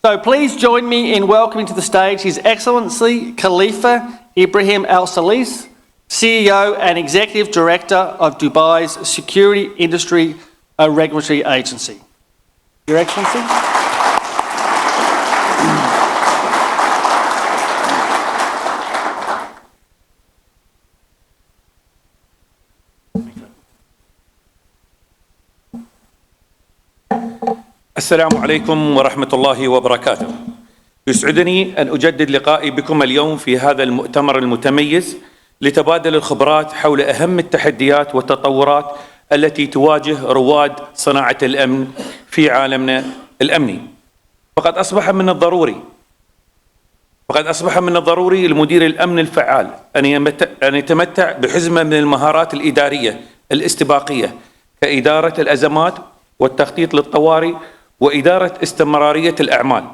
So please join me in welcoming to the stage His Excellency Khalifa Ibrahim Al Saleis, CEO and Executive Director of Dubai's Security Industry Regulatory Agency. Your Excellency. السلام عليكم ورحمة الله وبركاته. يسعدني أن أجدد لقائي بكم اليوم في هذا المؤتمر المتميز لتبادل الخبرات حول أهم التحديات والتطورات التي تواجه رواد صناعة الأمن في عالمنا الأمني. فقد أصبح من الضروري لمدير الأمن الفعال أن يتمتع بحزمة من المهارات الإدارية الاستباقية كإدارة الأزمات والتخطيط للطوارئ وإدارة استمرارية الأعمال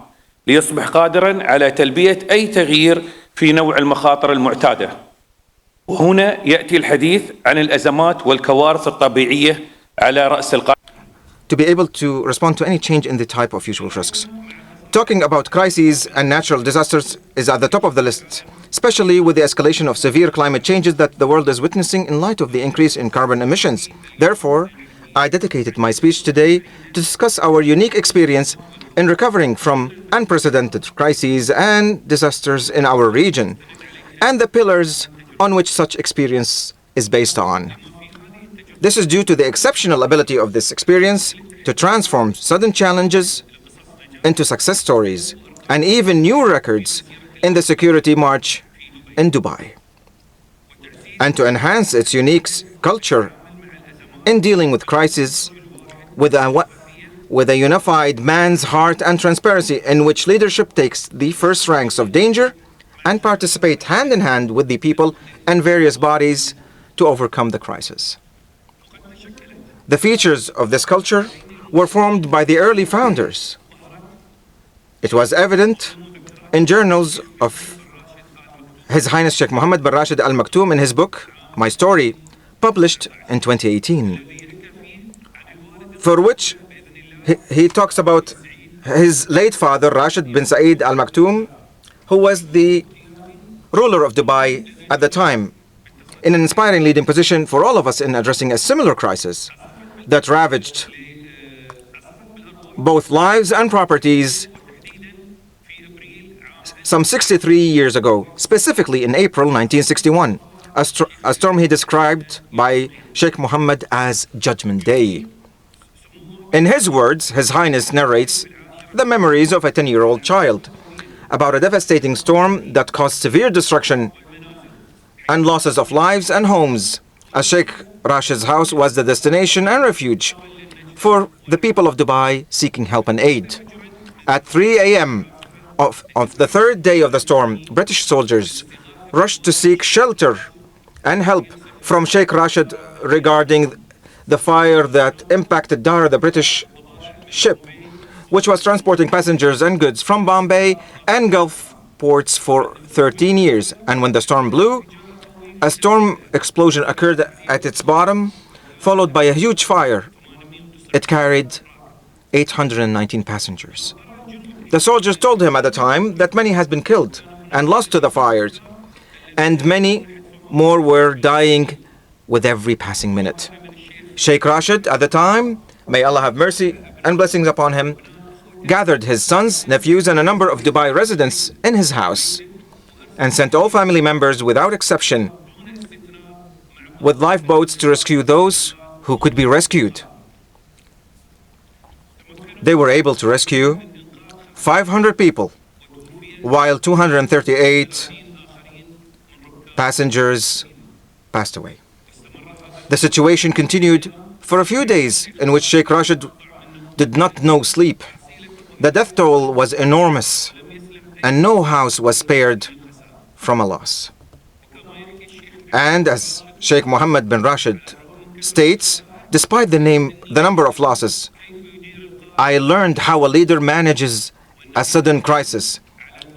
ليصبح قادراً على تلبية أي تغيير في نوع المخاطر المعتادة. وهنا يأتي الحديث عن الأزمات والكوارث الطبيعية على رأس القائمة. To be able to respond to any change in the type of usual risks. Talking about crises and natural disasters is at the top of the list, especially with the escalation of severe climate changes that the world is witnessing in light of the increase in carbon emissions. Therefore, I dedicated my speech today to discuss our unique experience in recovering from unprecedented crises and disasters in our region, and the pillars on which such experience is based on. This is due to the exceptional ability of this experience to transform sudden challenges into success stories and even new records in the security march in Dubai, and to enhance its unique culture in dealing with crises with a unified man's heart and transparency in which leadership takes the first ranks of danger and participate hand in hand with the people and various bodies to overcome the crisis. The features of this culture were formed by the early founders. It was evident in journals of His Highness Sheikh Mohammed bin Rashid Al Maktoum in his book, My Story, published in 2018, for which he talks about his late father, Rashid bin Saeed Al Maktoum, who was the ruler of Dubai at the time, in an inspiring leading position for all of us in addressing a similar crisis that ravaged both lives and properties some 63 years ago, specifically in April 1961. A storm he described by Sheikh Mohammed as Judgment Day. In his words, His Highness narrates the memories of a 10-year-old child about a devastating storm that caused severe destruction and losses of lives and homes, as Sheikh Rashid's house was the destination and refuge for the people of Dubai seeking help and aid. At 3 a.m. of the third day of the storm, British soldiers rushed to seek shelter and help from Sheikh Rashid regarding the fire that impacted Dara, the British ship, which was transporting passengers and goods from Bombay and Gulf ports for 13 years. And when the storm blew, a storm explosion occurred at its bottom, followed by a huge fire. It carried 819 passengers. The soldiers told him at the time that many had been killed and lost to the fires, and many more were dying with every passing minute. Sheikh Rashid at the time, may Allah have mercy and blessings upon him, gathered his sons, nephews, and a number of Dubai residents in his house and sent all family members without exception with lifeboats to rescue those who could be rescued. They were able to rescue 500 people, while 238 passengers passed away. The situation continued for a few days in which Sheikh Rashid did not know sleep. The death toll was enormous and no house was spared from a loss. And as Sheikh Mohammed bin Rashid states, despite the number of losses, I learned how a leader manages a sudden crisis,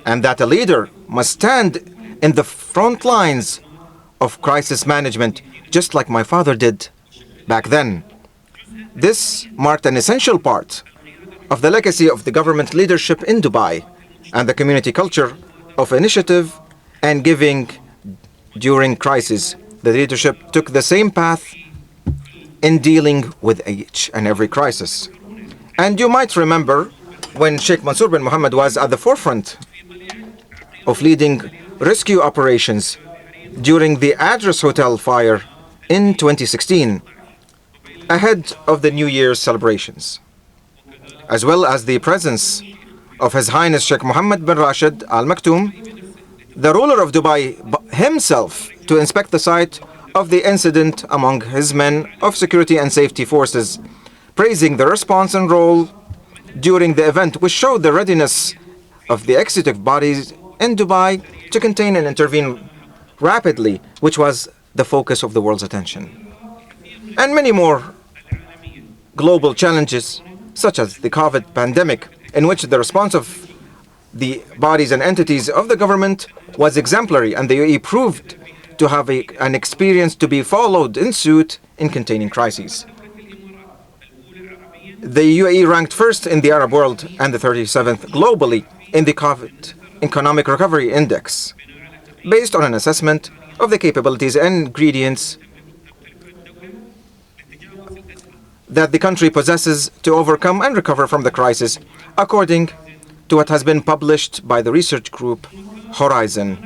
and that a leader must stand in the front lines of crisis management, just like my father did back then. This marked an essential part of the legacy of the government leadership in Dubai and the community culture of initiative and giving during crisis. The leadership took the same path in dealing with each and every crisis. And you might remember when Sheikh Mansour bin Mohammed was at the forefront of leading rescue operations during the Address Hotel fire in 2016, ahead of the New Year's celebrations, as well as the presence of His Highness Sheikh Mohammed bin Rashid Al Maktoum, the ruler of Dubai himself, to inspect the site of the incident among his men of security and safety forces, praising the response and role during the event, which showed the readiness of the executive bodies in Dubai to contain and intervene rapidly, which was the focus of the world's attention. And many more global challenges, such as the COVID pandemic, in which the response of the bodies and entities of the government was exemplary, and the UAE proved to have an experience to be followed in suit in containing crises. The UAE ranked first in the Arab world and the 37th globally in the COVID Economic Recovery Index, based on an assessment of the capabilities and ingredients that the country possesses to overcome and recover from the crisis, according to what has been published by the research group Horizon.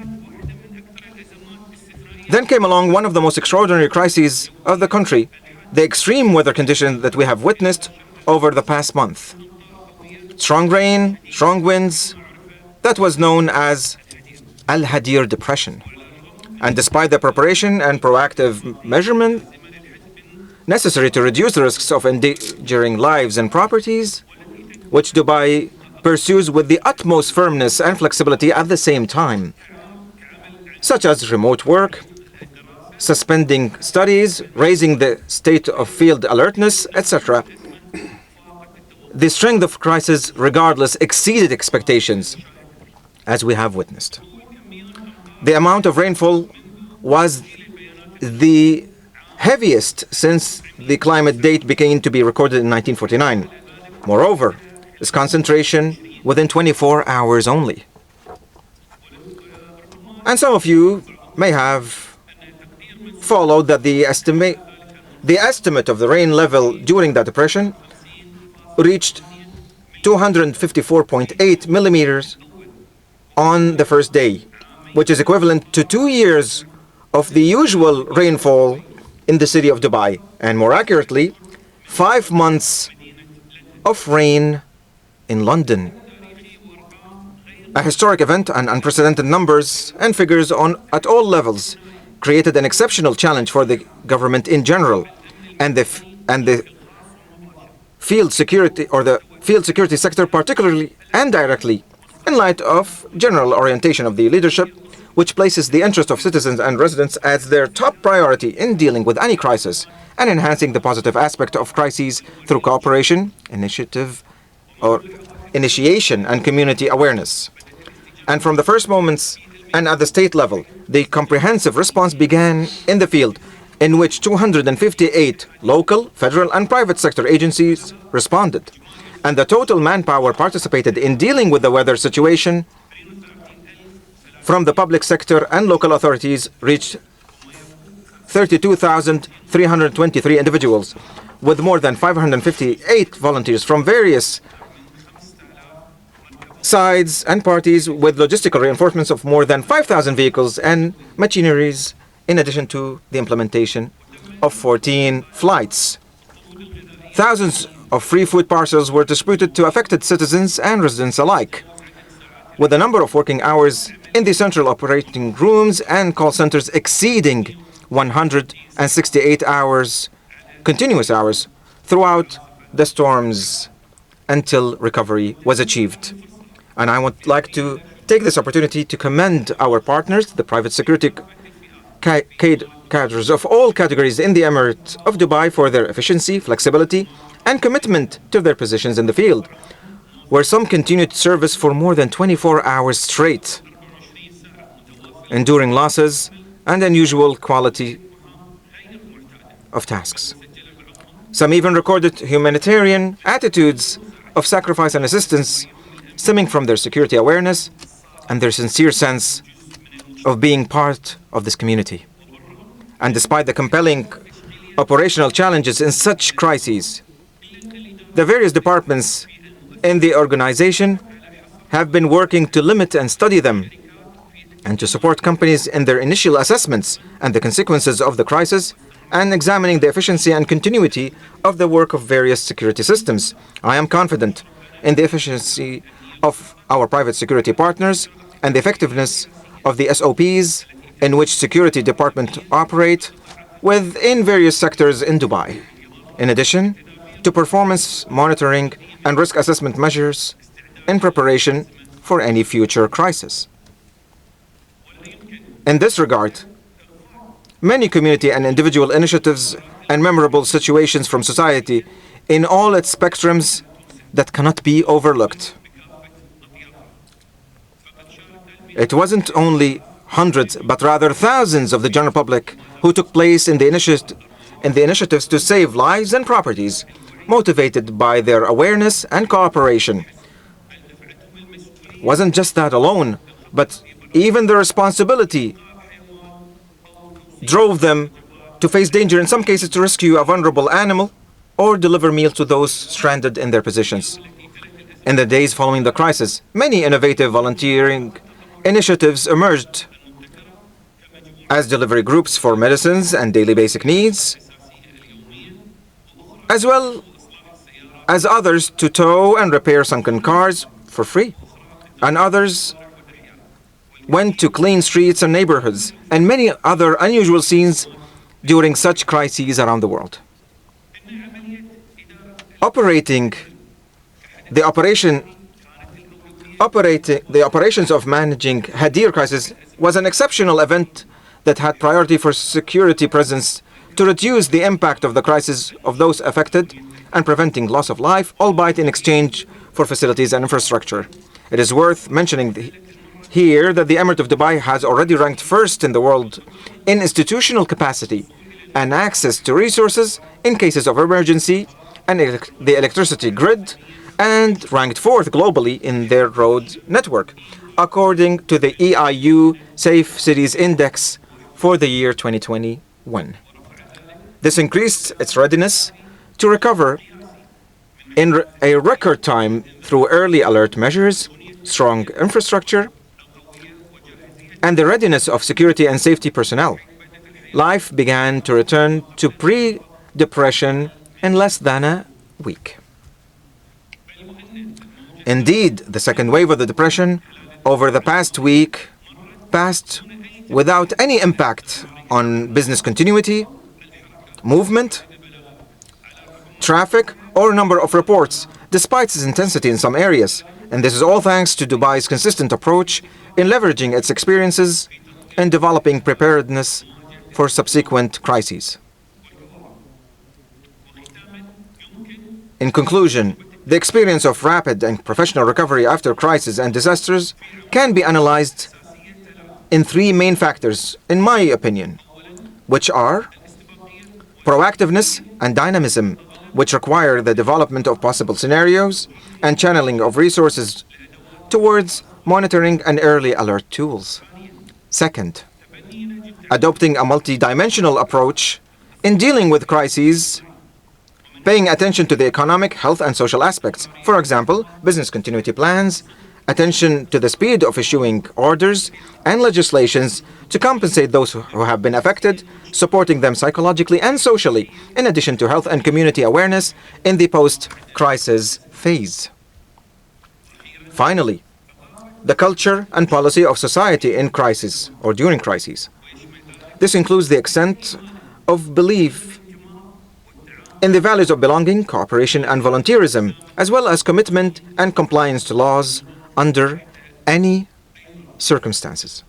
Then came along one of the most extraordinary crises of the country, the extreme weather conditions that we have witnessed over the past month. Strong rain, strong winds, that was known as Al-Hadir Depression. And despite the preparation and proactive measurement necessary to reduce the risks of endangering lives and properties, which Dubai pursues with the utmost firmness and flexibility at the same time, such as remote work, suspending studies, raising the state of field alertness, etc. The strength of crisis, regardless, exceeded expectations, as we have witnessed. The amount of rainfall was the heaviest since the climate date began to be recorded in 1949. Moreover, its concentration within 24 hours only. And some of you may have followed that the estimate of the rain level during that depression reached 254.8 millimeters on the first day, which is equivalent to 2 years of the usual rainfall in the city of Dubai, and more accurately, 5 months of rain in London. A historic event and unprecedented numbers and figures at all levels created an exceptional challenge for the government in general and the field security sector particularly and directly, in light of general orientation of the leadership, which places the interest of citizens and residents as their top priority in dealing with any crisis and enhancing the positive aspect of crises through cooperation, initiation and community awareness. And from the first moments and at the state level, the comprehensive response began in the field, in which 258 local, federal and private sector agencies responded. And the total manpower participated in dealing with the weather situation from the public sector and local authorities reached 32,323 individuals, with more than 558 volunteers from various sides and parties, with logistical reinforcements of more than 5,000 vehicles and machineries, in addition to the implementation of 14 flights. Thousands of free food parcels were distributed to affected citizens and residents alike, with the number of working hours in the central operating rooms and call centers exceeding 168 hours, continuous hours, throughout the storms until recovery was achieved. And I would like to take this opportunity to commend our partners, the private security cadres of all categories in the Emirate of Dubai, for their efficiency, flexibility, and commitment to their positions in the field, where some continued service for more than 24 hours straight, enduring losses and unusual quality of tasks. Some even recorded humanitarian attitudes of sacrifice and assistance stemming from their security awareness and their sincere sense of being part of this community. And despite the compelling operational challenges in such crises, the various departments in the organization have been working to limit and study them and to support companies in their initial assessments and the consequences of the crisis and examining the efficiency and continuity of the work of various security systems. I am confident in the efficiency of our private security partners and the effectiveness of the SOPs in which security departments operate within various sectors in Dubai, in addition to performance monitoring and risk assessment measures in preparation for any future crisis. In this regard, many community and individual initiatives and memorable situations from society in all its spectrums that cannot be overlooked. It wasn't only hundreds, but rather thousands of the general public who took place in the initiatives to save lives and properties, motivated by their awareness and cooperation. It wasn't just that alone, but even the responsibility drove them to face danger, in some cases to rescue a vulnerable animal or deliver meals to those stranded in their positions. In the days following the crisis, many innovative volunteering initiatives emerged as delivery groups for medicines and daily basic needs, as well as others to tow and repair sunken cars for free, and others went to clean streets and neighborhoods, and many other unusual scenes during such crises around the world. The operations of managing Hadir crisis was an exceptional event that had priority for security presence to reduce the impact of the crisis of those affected and preventing loss of life, albeit in exchange for facilities and infrastructure. It is worth mentioning here that the Emirate of Dubai has already ranked first in the world in institutional capacity and access to resources in cases of emergency and the electricity grid, and ranked fourth globally in their road network, according to the EIU Safe Cities Index for the year 2021. This increased its readiness to recover in a record time through early alert measures, strong infrastructure, and the readiness of security and safety personnel. Life began to return to pre-depression in less than a week. Indeed, the second wave of the depression over the past week passed without any impact on business continuity, movement, traffic, or number of reports, despite its intensity in some areas. And this is all thanks to Dubai's consistent approach in leveraging its experiences and developing preparedness for subsequent crises. In conclusion, the experience of rapid and professional recovery after crises and disasters can be analyzed in three main factors, in my opinion, which are proactiveness and dynamism, which require the development of possible scenarios and channeling of resources towards monitoring and early alert tools. Second, adopting a multidimensional approach in dealing with crises, paying attention to the economic, health, and social aspects. For example, business continuity plans, attention to the speed of issuing orders and legislations to compensate those who have been affected, supporting them psychologically and socially, in addition to health and community awareness in the post-crisis phase. Finally, the culture and policy of society in crisis or during crises. This includes the extent of belief in the values of belonging, cooperation, and volunteerism, as well as commitment and compliance to laws under any circumstances.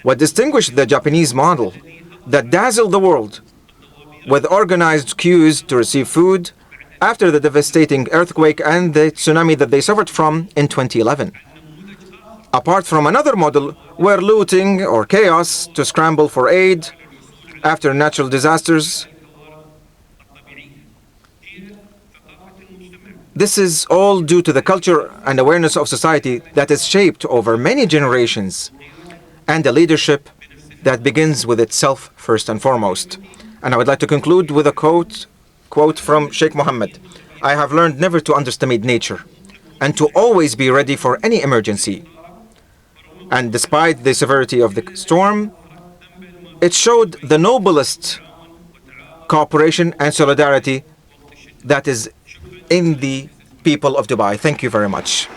What distinguished the Japanese model that dazzled the world with organized queues to receive food after the devastating earthquake and the tsunami that they suffered from in 2011. Apart from another model where looting or chaos to scramble for aid after natural disasters This is all due to the culture and awareness of society that is shaped over many generations, and a leadership that begins with itself first and foremost. And I would like to conclude with a quote from Sheikh Mohammed. I have learned never to underestimate nature and to always be ready for any emergency. And despite the severity of the storm, it showed the noblest cooperation and solidarity that is in the people of Dubai. Thank you very much.